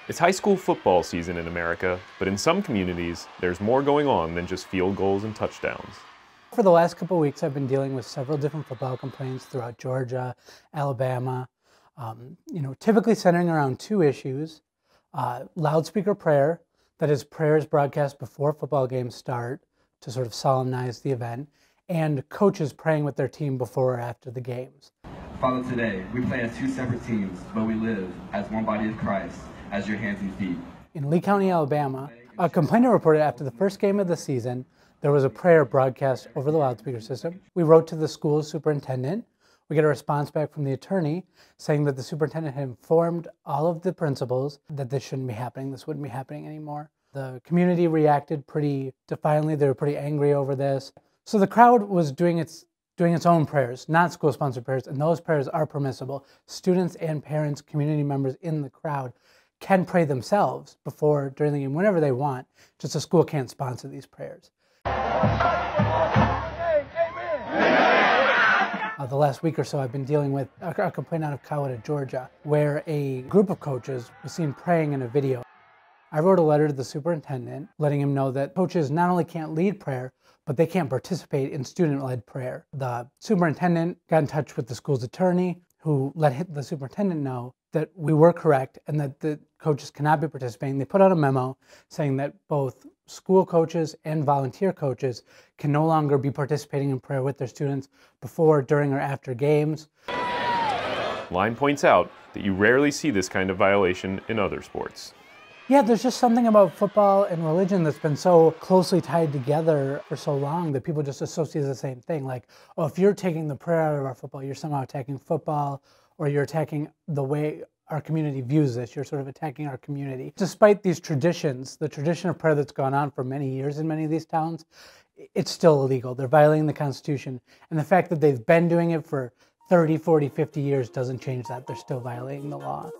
It's high school football season in America, but in some communities, there's more going on than just field goals and touchdowns. For the last couple of weeks, I've been dealing with several different football complaints throughout Georgia, Alabama, typically centering around two issues: loudspeaker prayer, that is prayers broadcast before football games start to sort of solemnize the event, and coaches praying with their team before or after the games. Father, today we play as two separate teams, but we live as one body of Christ, as your hands and feet. In Lee County, Alabama, a complainant reported after the first game of the season, there was a prayer broadcast over the loudspeaker system. We wrote to the school superintendent. We get a response back from the attorney saying that the superintendent had informed all of the principals that this shouldn't be happening, this wouldn't be happening anymore. The community reacted pretty defiantly. They were pretty angry over this. So the crowd was doing its own prayers, not school-sponsored prayers, and those prayers are permissible. Students and parents, community members in the crowd can pray themselves before, during the game, whenever they want. Just the school can't sponsor these prayers. The last week or so, I've been dealing with a complaint out of Coweta, Georgia, where a group of coaches was seen praying in a video. I wrote a letter to the superintendent letting him know that coaches not only can't lead prayer, but they can't participate in student-led prayer. The superintendent got in touch with the school's attorney, who let the superintendent know that we were correct and that the coaches cannot be participating. They put out a memo saying that both school coaches and volunteer coaches can no longer be participating in prayer with their students before, during, or after games. Line points out that you rarely see this kind of violation in other sports. Yeah, there's just something about football and religion that's been so closely tied together for so long that people just associate the same thing. Like, oh, if you're taking the prayer out of our football, you're somehow attacking football, or you're attacking the way our community views this. You're sort of attacking our community. Despite these traditions, the tradition of prayer that's gone on for many years in many of these towns, it's still illegal. They're violating the Constitution. And the fact that they've been doing it for 30, 40, 50 years doesn't change that. They're still violating the law.